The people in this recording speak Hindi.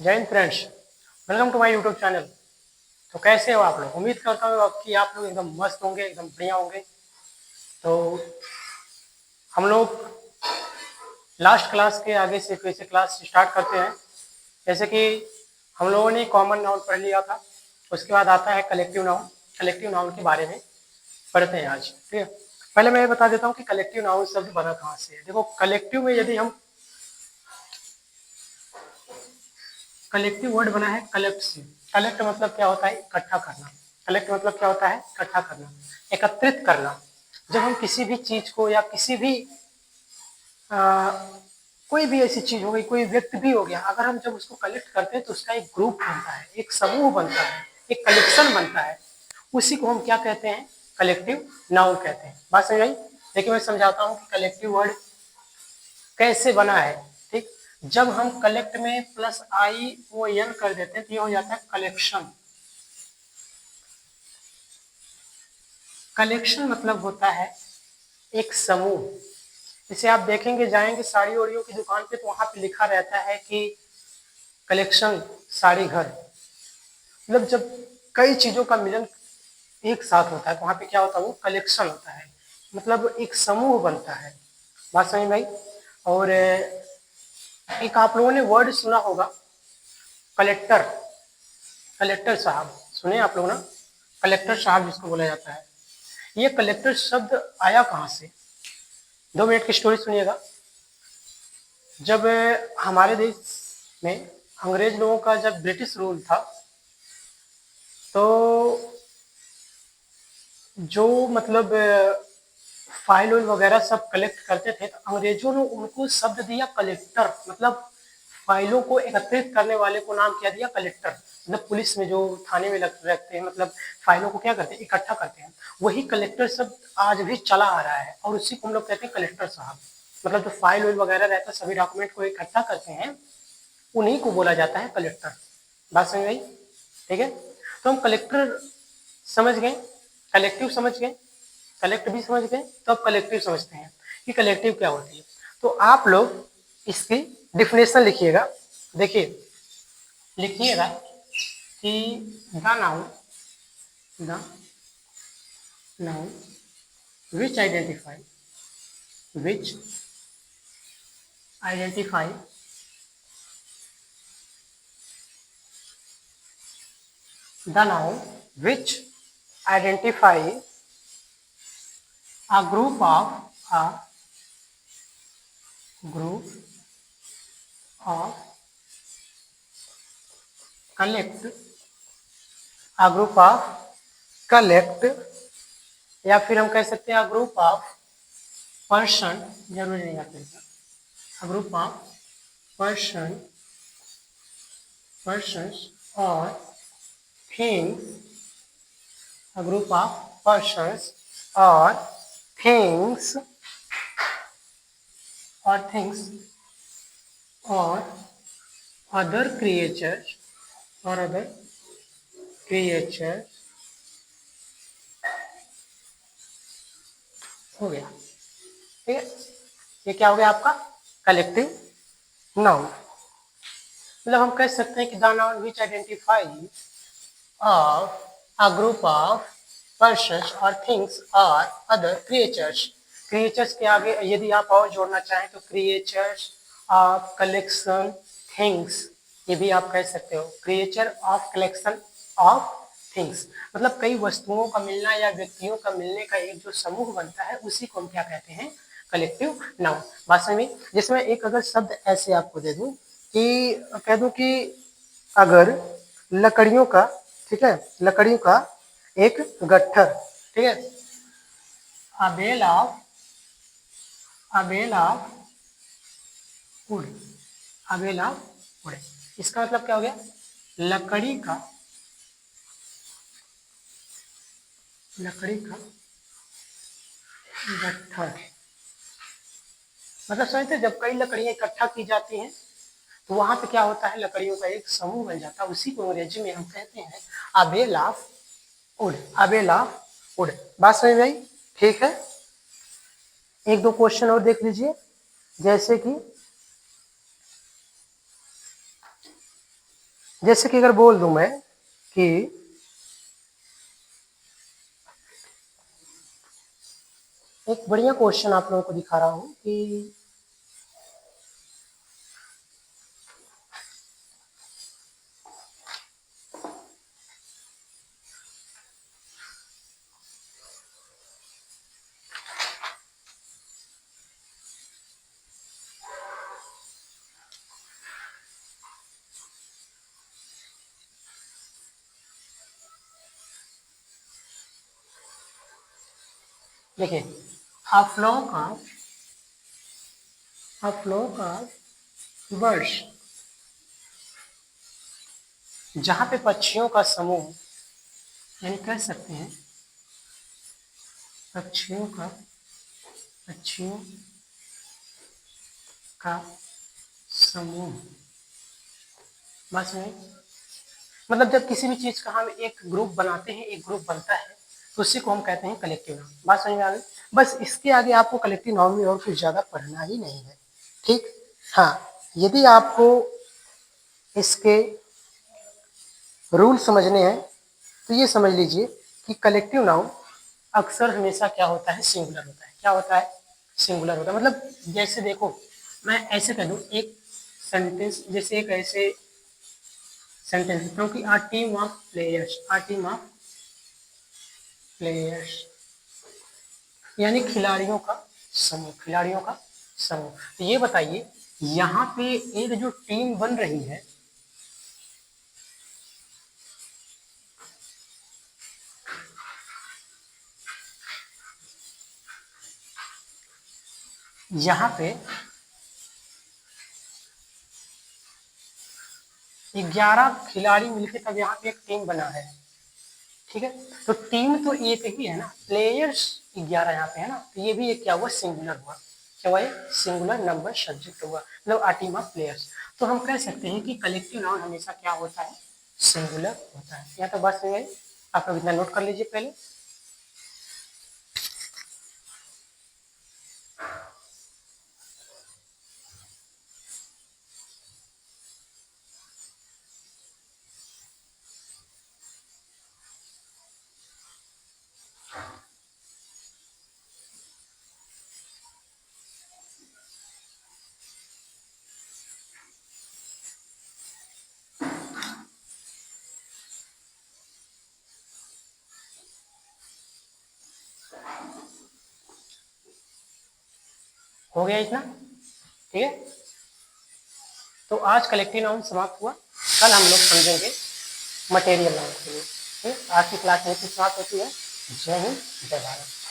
जय Hind friends, welcome to my YouTube channel. तो कैसे हो आप लोग? उम्मीद करता हूँ कि आप लोग एकदम मस्त होंगे, एकदम बढ़िया होंगे। तो हम लोग लास्ट क्लास के आगे से फिर से क्लास स्टार्ट करते हैं। जैसे कि हम लोगों ने कॉमन नाउन पढ़ लिया था, उसके बाद आता है कलेक्टिव नाउन। कलेक्टिव नाउन के बारे में पढ़ते हैं आज, ठीक है। पहले मैं ये बता देता हूँ कि कलेक्टिव नाउन शब्द बना कहाँ से है। देखो, कलेक्टिव में यदि हम कलेक्टिव वर्ड बना है कलेक्ट से। कलेक्ट मतलब क्या होता है? इकट्ठा करना। कलेक्ट मतलब क्या होता है? इकट्ठा करना, एकत्रित करना। जब हम किसी भी चीज को या किसी भी आ, कोई भी ऐसी चीज हो गई, कोई व्यक्ति भी हो गया, अगर हम जब उसको कलेक्ट करते हैं तो उसका एक ग्रुप बनता है, एक समूह बनता है, एक कलेक्शन बनता है। उसी को हम क्या कहते हैं? कलेक्टिव नाउन कहते हैं। बात समझ आई? देखिए, मैं समझाता हूँ कि कलेक्टिव वर्ड कैसे बना है। ठीक, जब हम कलेक्ट में प्लस आई ओ एन कर देते हैं तो ये हो जाता है कलेक्शन। कलेक्शन मतलब होता है एक समूह। जैसे आप देखेंगे, जाएंगे साड़ी ओड़ियों की दुकान पे तो वहां पे लिखा रहता है कि कलेक्शन साड़ी घर। मतलब जब कई चीजों का मिलन एक साथ होता है तो वहां पे क्या होता है? वो कलेक्शन होता है, मतलब एक समूह बनता है। बात समझ में आई? और एक आप लोगों ने वर्ड सुना होगा, कलेक्टर। कलेक्टर साहब सुने आप लोग ना? कलेक्टर साहब जिसको बोला जाता है, ये कलेक्टर शब्द आया कहाँ से? 2 मिनट की स्टोरी सुनिएगा। जब हमारे देश में अंग्रेज लोगों का जब ब्रिटिश रूल था, तो जो मतलब फाइल वगैरह सब कलेक्ट करते थे, तो अंग्रेजों ने उनको शब्द दिया कलेक्टर। मतलब फाइलों को एकत्रित करने वाले को नाम क्या दिया? कलेक्टर। मतलब पुलिस में जो थाने में रखते हैं, मतलब फाइलों को क्या करते हैं? इकट्ठा करते हैं। वही कलेक्टर शब्द आज भी चला आ रहा है और उसी को हम लोग कहते हैं कलेक्टर साहब। मतलब जो फाइल वगैरह रहता है, सभी डॉक्यूमेंट को इकट्ठा करते हैं, उन्हीं को बोला जाता है कलेक्टर। बात समझ गई? ठीक है, तो हम कलेक्टर समझ गए, कलेक्टिव समझ गए, कलेक्ट भी समझ गए, तो अब कलेक्टिव समझते हैं कि कलेक्टिव क्या होती है। तो आप लोग इसकी डिफिनेशन लिखिएगा। देखिए, लिखिएगा कि the noun, the noun which identify, which identify the noun which identify a group of collect a group of collect, या फिर हम कह सकते हैं ग्रुप ऑफ पर्सन। जरूरी नहीं है, group of persons or things, a group of persons or things or other creatures or other creatures। हो गया, ठीक है। ये क्या हो गया आपका? Collective noun. मतलब हम कह सकते हैं कि the noun which identify of a group of persons और थिंग्स और अदर क्रिएचर्स। क्रिएचर्स के आगे यदि आप और जोड़ना चाहें तो क्रिएचर्स ऑफ कलेक्शन थिंग्स, ये भी आप कह सकते हो। Creature of collection of things मतलब कई वस्तुओं का मिलना या व्यक्तियों का मिलने का एक जो समूह बनता है, उसी को हम क्या कहते हैं? Collective noun. बात समझ में? जिसमें एक अगर शब्द ऐसे आपको दे दूं कि कह दूं कि अगर लकड़ियों का, ठीक है, लकड़ियों का एक गट्ठर, ठीक है, अबेल ऑफ वुड, अबेल ऑफ वुड, इसका मतलब क्या हो गया? लकड़ी का गट्ठर। मतलब समझते, जब कई लकड़ियां इकट्ठा की जाती हैं तो वहां पे क्या होता है? लकड़ियों का एक समूह बन जाता है। उसी को अंग्रेजी में हम कहते हैं अबेल ऑफ वुड, अबेल ऑफ वुड। बात समझ में आई? ठीक है, एक दो क्वेश्चन और देख लीजिए। जैसे कि जैसे कि अगर बोल दूं मैं कि एक बढ़िया क्वेश्चन आप लोगों को दिखा रहा हूं कि देखिए, a flock of birds, जहां पे पक्षियों का समूह, यानी कह सकते हैं पक्षियों का पक्षियों का समूह, बस में मतलब जब किसी भी चीज का हम एक ग्रुप बनाते हैं, एक ग्रुप बनता है, तो उसी को हम कहते हैं कलेक्टिव नाउन। बात समझ में आ गई? बस इसके आगे आपको कलेक्टिव नाउन में और कुछ ज्यादा पढ़ना ही नहीं है, ठीक। हाँ, यदि आपको इसके रूल समझने हैं तो ये समझ लीजिए कि कलेक्टिव नाउन अक्सर हमेशा क्या होता है, सिंगुलर होता है। क्या होता है? सिंगुलर होता है। मतलब जैसे देखो, मैं ऐसे कह दूं एक सेंटेंस, जैसे एक ऐसे सेंटेंस लिखता हूँ कि a team of players, a team of players, यानी खिलाड़ियों का समूह, खिलाड़ियों का समूह। तो ये बताइए, यहाँ पे एक जो टीम बन रही है, यहाँ पे 11 खिलाड़ी मिलकर तब यहाँ पे एक टीम बना है, ठीक है। तो टीम तो एक ही है ना, प्लेयर्स 11 यहाँ पे है ना, तो ये भी एक क्या हुआ, सिंगुलर हुआ। क्या हुआ? सिंगुलर नंबर सब्जेक्ट हुआ, मतलब आ टीम ऑफ प्लेयर्स। तो हम कह सकते हैं कि कलेक्टिव नाउन हमेशा क्या होता है, सिंगुलर होता है। या तो बस में आप लोग इतना नोट कर लीजिए पहले। हो गया इतना, ठीक है। तो आज कलेक्टिव नाउन समाप्त हुआ। कल हम लोग समझेंगे मटेरियल नाउन के लिए। ठीक, आज की क्लास यहीं पे समाप्त होती है। जय हिंद, जय भारत।